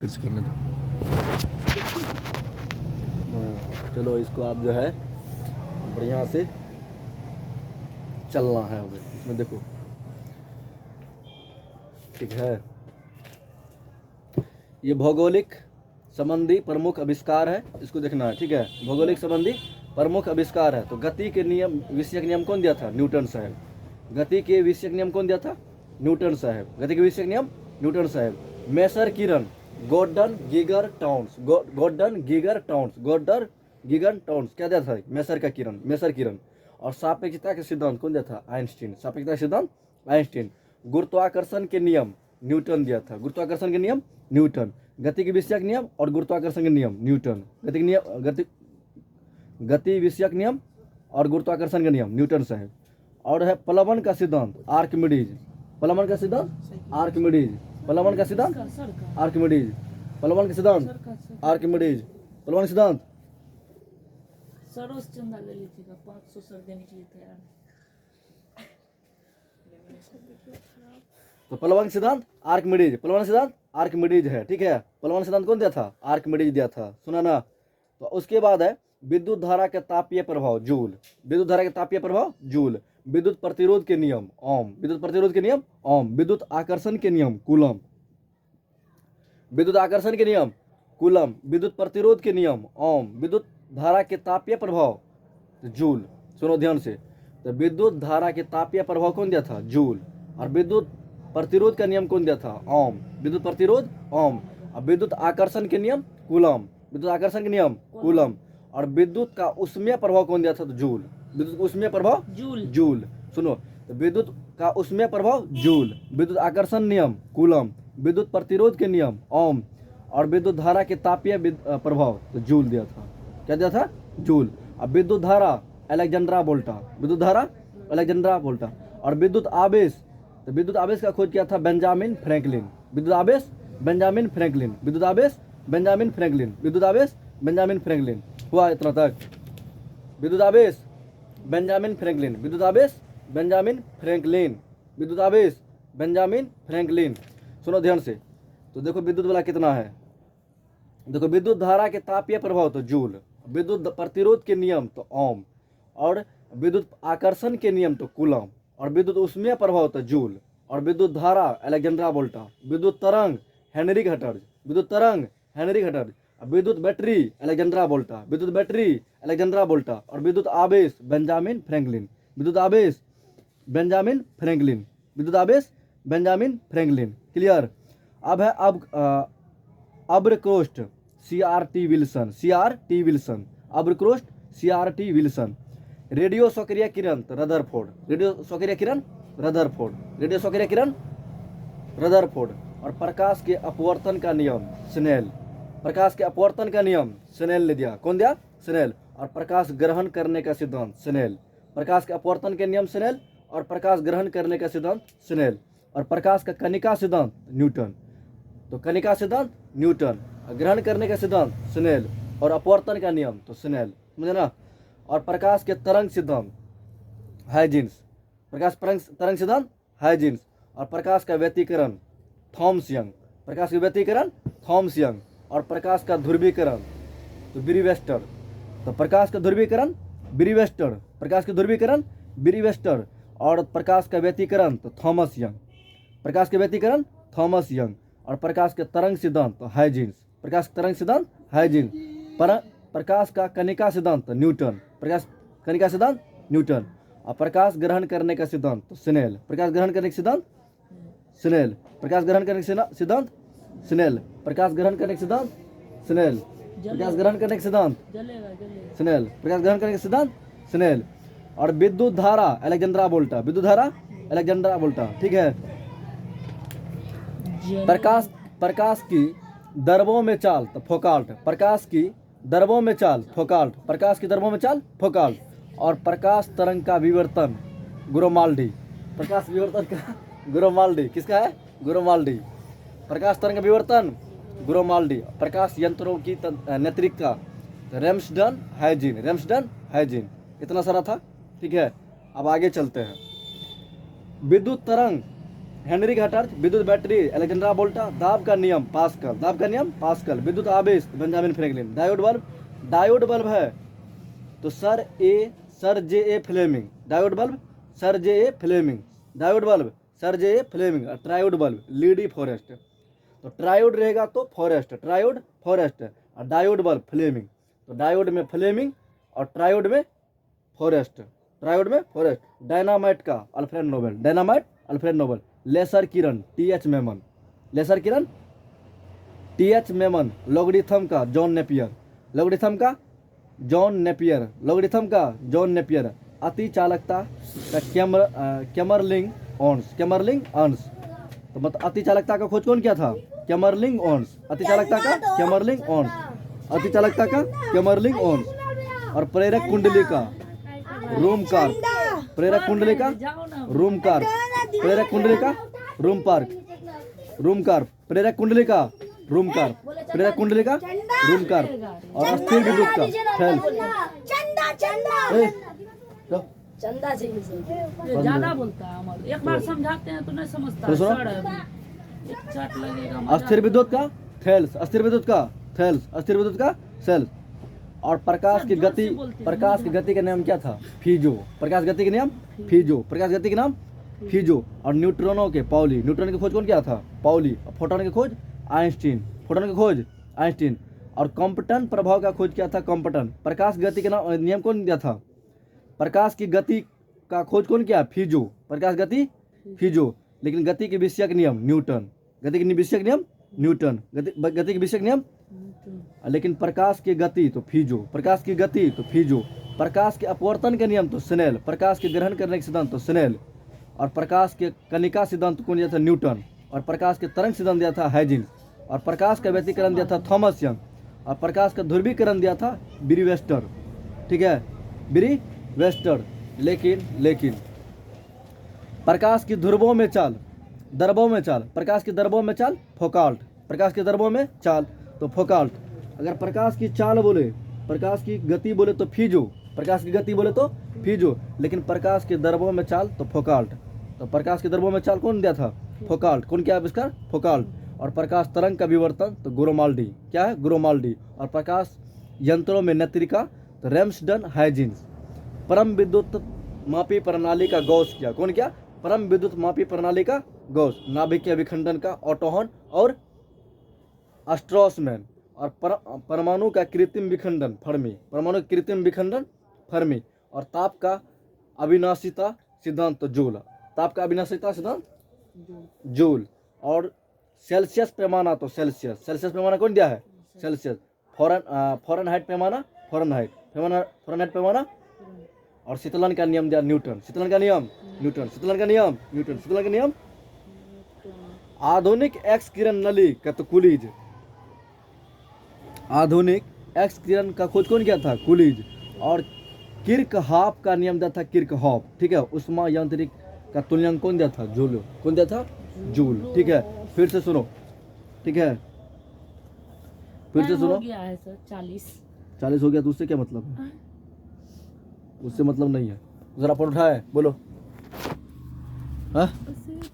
फिर से करने दो। चलो इसको आप जो है बढ़िया से चलना है हमें इसमें, देखो ठीक है। ये भौगोलिक संबंधी प्रमुख आविष्कार है, इसको देखना है, ठीक है। भौगोलिक संबंधी प्रमुख आविष्कार है। तो गति के नियम, विषयक नियम कौन दिया था? न्यूटन साहब। गति के विषयक नियम कौन दिया था? न्यूटन साहब। गति के विषयक नियम न्यूटन साहब। मेसर किरण, Gordon Geiger Townes, Gordon Geiger Townes, Gordon Geiger Townes क्या दिया था? मेसर का किरण, मेसर किरण। और सापेक्षता के सिद्धांत कौन दिया था? आइंस्टीन। सापेक्षता के सिद्धांत आइंस्टीन। गुरुत्वाकर्षण के नियम न्यूटन दिया था। गुरुत्वाकर्षण के नियम न्यूटन। गति के विषयक नियम और गुरुत्वाकर्षण के नियम न्यूटन। गति के नियम, गति विषयक नियम और गुरुत्वाकर्षण के नियम न्यूटन साहब। और है प्लवन का सिद्धांत आर्किमिडीज। प्लवन का सिद्धांत आर्किमिडीज। प्लवन का सिद्धांत आर्किमिडीज। प्लवन का सिद्धांत आर्किमिडीज। प्लवन सिद्धांत सरोज चंदा ले लीजिएगा, 500 सर देने के लिए तैयार है। तो प्लवन सिद्धांत आर्किमिडीज, प्लवन सिद्धांत आर्किमिडीज है, ठीक है। प्लवन सिद्धांत कौन दिया था? आर्किमिडीज दिया था, सुना ना। तो उसके बाद है विद्युत धारा के तापीय प्रभाव जूल। विद्युत धारा के तापीय प्रभाव जूल। विद्युत प्रतिरोध के नियम ओम। विद्युत प्रतिरोध के नियम ओम। विद्युत आकर्षण के नियम कूलम। विद्युत आकर्षण के नियम कूलम। विद्युत प्रतिरोध के नियम ओम। विद्युत धारा के तापीय प्रभाव जूल। सुनो ध्यान से। तो विद्युत धारा के तापीय प्रभाव कौन दिया था? जूल। और विद्युत प्रतिरोध का नियम कौन दिया था? ओम। विद्युत प्रतिरोध ओम। और विद्युत आकर्षण के नियम कूलम। विद्युत आकर्षण के नियम कूलम। और विद्युत का उष्मीय प्रभाव कौन दिया था? तो जूल। विद्युत उष्मीय प्रभाव जूल। जूल। सुनो, तो विद्युत का उष्मीय प्रभाव जूल। विद्युत आकर्षण नियम कूलम। विद्युत प्रतिरोध के नियम ओम। और विद्युत धारा के तापीय प्रभाव तो जूल दिया था। क्या दिया था? जूल। अब विद्युत धारा अलेक्जेंड्रा वोल्टा। विद्युत धारा अलेक्जेंड्रा वोल्टा। और विद्युत आवेश, तो विद्युत आवेश का खोज किया था बेंजामिन फ्रैंकलिन। विद्युत आवेश बेंजामिन फ्रैंकलिन। विद्युत आवेश बेंजामिन फ्रैंकलिन। विद्युत आवेश बेंजामिन फ्रैंकलिन। हुआ इतना तक। विद्युत आवेश बेंजामिन फ्रैंकलिन। विद्युत आवेश बेंजामिन फ्रैंकलिन। विद्युत आवेश बेंजामिन फ्रैंकलिन। सुनो ध्यान से। तो देखो विद्युत वाला कितना है। देखो विद्युत धारा के तापीय प्रभाव तो जूल। विद्युत प्रतिरोध के नियम तो ओम। और विद्युत आकर्षण के नियम तो कूलम। और विद्युत उष्मीय प्रभाव तो जूल। और विद्युत धारा अलेक्जेंड्रा वोल्टा। विद्युत तरंग हेनरी हटर्ज। विद्युत तरंग हेनरी हटर्ज। विद्युत बैटरी अलेक्जेंड्रा वोल्टा। विद्युत बैटरी अलेक्जेंड्रा वोल्टा। और विद्युत आवेश बेंजामिन फ्रैंकलिन। विद्युत आवेश बेंजामिन फ्रैंकलिन। विद्युत आवेश बेंजामिन फ्रैंकलिन। क्लियर। अब है अब्रक्रोस्ट CRT विल्सन। CRT Wilson. अब्रक्रोस्ट CRT विल्सन। रेडियो सक्रिय किरण रदरफोर्ड। रेडियो सक्रिय किरण रदरफोर्ड। रेडियो सक्रिय किरण रदरफोर्ड। और प्रकाश के अपवर्तन का नियम स्नेल। प्रकाश के अपवर्तन का नियम स्नेल ने दिया। कौन दिया? स्नेल। और प्रकाश ग्रहण करने का सिद्धांत स्नेल। प्रकाश के अपवर्तन के नियम स्नेल और प्रकाश ग्रहण करने का सिद्धांत स्नेल। और प्रकाश का कणिका सिद्धांत न्यूटन। तो कणिका सिद्धांत न्यूटन, ग्रहण करने का सिद्धांत स्नेल और अपवर्तन का नियम तो स्नेल, समझे ना। और प्रकाश के तरंग सिद्धांत हाइजेंस। प्रकाश तरंग सिद्धांत हाइजेंस। और प्रकाश का व्यतिकरण थॉमस यंग। प्रकाश का व्यतिकरण थॉमस यंग। और प्रकाश का ध्रुवीकरण तो ब्रीवेस्टर। तो प्रकाश का ध्रुवीकरण ब्रीवेस्टर। प्रकाश का ध्रुवीकरण ब्रीवेस्टर। और प्रकाश का व्यतिकरण तो थॉमस यंग। प्रकाश के व्यतिकरण थॉमस यंग। और प्रकाश के तरंग सिद्धांत तो हाइजेंस। प्रकाश का तरंग सिद्धांत हाइजेंस। प्रकाश का कणिका सिद्धांत तो न्यूटन। प्रकाश कणिका सिद्धांत न्यूटन। और प्रकाश ग्रहण करने का सिद्धांत तो स्नेल। प्रकाश ग्रहण करने का सिद्धांत स्नेल। प्रकाश ग्रहण करने का सिद्धांत स्नेल। प्रकाश ग्रहण करने का सिद्धांत स्नेल। प्रकाश ग्रहण करने का सिद्धांत स्नेल। प्रकाश ग्रहण करने का सिद्धांत स्नेल। और विद्युत धारा अलेक्जेंड्रा वोल्टा। विद्युत धारा अलेक्जेंड्रा वोल्टा, ठीक है। प्रकाश की दरबों में चाल तो फोकाल्ट। प्रकाश की दरबों में चाल फोकाल्ट। प्रकाश की दरबों में चाल फोकाल्ट। और प्रकाश तरंग का विवर्तन ग्रोमाल्डी। प्रकाश विवर्तन का ग्रोमाल्डी किसका है? ग्रोमाल्डी। प्रकाश तरंग का विवर्तन ग्रोमाल्डी। प्रकाश यंत्रों की नेत्रिका रेम्सडन हाइजीन। रेम्सडन हाइजीन। इतना सारा था, ठीक है। अब आगे चलते हैं। विद्युत तरंग हेनरी हटर्च, विद्युत बैटरी अलेक्जेंड्रा वोल्टा, दाब का नियम पास्कल, दाब का नियम पास्कल, विद्युत आवेश बेंजामिन फ्रैंकलिन, डायोड बल्ब है तो sir J A Fleming, diode bulb sir J A Fleming, diode bulb sir J A Fleming, triode bulb Lee de Forest. तो ट्रायोड रहेगा तो फॉरेस्ट, ट्रायोड फॉरेस्ट, और डायोड बल्ब फ्लेमिंग, तो diode में Fleming और triode में फॉरेस्ट, ट्रायोड में Forest. Dynamite का Alfred Nobel, dynamite Alfred Nobel. Laser किरण टी.एच. मेमन, लेसर किरण टी.एच. मेमन। लॉगरिथम का जॉन नेपियर, लॉगरिथम का जॉन नेपियर, लॉगरिथम का जॉन नेपियर। अति चालकता का कैमरलिंग ऑन्स, कैमरलिंग ऑन्स। तो मतलब अति चालकता का खोज कौन किया था? कैमरलिंग ऑन्स। अति चालकता का कैमरलिंग ऑन्स, अति चालकता का कैमरलिंग ऑन्स। और प्रेरक कुंडली का रूम कार्क, प्रेरक कुंडली का रूम कार्क, प्रेरक कुंडली का रूम पार्क, रूम कार्क, प्रेरक कुंडली का रूम कार्क, प्रेरक कुंडली का रूम कार्क। और अस्थिर विद्युत का चंदा चाहिए सर। ये ज्यादा बोलता है अमर, एक बार समझाते हैं तो नहीं समझता तो सुनो। सर अभी एक चाट लगेगा मजा। अस्थिर विद्युत का थेल्स, अस्थिर विद्युत का थेल्स, अस्थिर विद्युत का सेल्स। और प्रकाश की गति, प्रकाश की गति का नाम क्या था? फीजो। प्रकाश गति के नियम फीजो, प्रकाश गति के नाम फीजो। और न्यूट्रॉनों के पाउली, न्यूट्रॉन की खोज कौन किया था? पाउली। और फोटोन की खोज आइंस्टीन, फोटोन की खोज आइंस्टीन। और कॉम्पटन प्रभाव का खोज किया था? कॉम्पटन। प्रकाश गति के नाम नियम कौन दिया था? प्रकाश की गति का खोज कौन किया? फीजो, प्रकाश गति फीजो। लेकिन गति के विषयक नियम न्यूटन, गति के विषयक नियम न्यूटन, गति के विषयक नियम। लेकिन प्रकाश की गति तो फीजो, प्रकाश की गति तो फीजो। प्रकाश के अपवर्तन के नियम तो स्नेल, प्रकाश के ग्रहण करने के सिद्धांत तो स्नेल। और प्रकाश के कणिका सिद्धांत कौन दिया था? न्यूटन। और प्रकाश के तरंग सिद्धांत दिया था हाइजेंस। और प्रकाश का व्यतिकरण दिया था थॉमस यंग। और प्रकाश का ध्रुवीकरण दिया था ब्रीवेस्टर, ठीक है, ब्रीवेस्टर। लेकिन प्रकाश की ध्रुवों में चाल, दर्बों में चाल, प्रकाश की दर्बों में चाल फोकाल्ट, प्रकाश की दर्बों में चाल तो फोकाल्ट। अगर प्रकाश की चाल बोले, प्रकाश की गति बोले तो फीजो, प्रकाश की गति बोले तो फीजो। लेकिन प्रकाश के दर्बों में चाल तो फोकाल्ट। तो प्रकाश के दर्बों में चाल कौन दिया था? फोकाल्ट। कौन किया आविष्कार? फोकाल्ट। और प्रकाश तरंग का विवर्तन तो ग्रोमाल्डी, क्या है? ग्रोमाल्डी। और प्रकाश यंत्रों में नेत्रिका तो रेम्सडन हाइजिन्स। परम विद्युत मापी प्रणाली का गॉस किया, कौन किया? परम विद्युत मापी प्रणाली का गॉस। नाभिकीय विखंडन का ऑटोहन और स्ट्रॉसमैन। और परमाणु का कृत्रिम विखंडन फर्मी, परमाणु का कृत्रिम विखंडन फर्मी। और ताप का अविनाशिता सिद्धांत तो जूल, ताप का अविनाशिता सिद्धांत जूल। और सेल्सियस पैमाना तो सेल्सियस, सेल्सियस पैमाना कौन दिया है? सेल्सियस। फॉरेनहाइट पैमाना, फॉरेनहाइट पैमाना। और शीतलन का नियम दिया न्यूटन, शीतलन का नियम न्यूटन, शीतलन का नियम न्यूटन, शीतलन का नियम। आधुनिक एक्स किरण नली का तो कुलीज, आधुनिक एक्स किरण का खोज कौन किया था? कुलीज। और किर्कहॉफ का नियम दिया था किर्कहॉफ, ठीक है। उष्मा यांत्रिक का तुल्यांक कौन दिया था? जूल, कौन दिया था? जूल, ठीक है। फिर से सुनो, ठीक है, फिर से सुनो। हो गया है सर 40 हो गया तो उससे क्या मतलब है? उससे मतलब नहीं है। जरा फोन उठाए बोलो, हाँ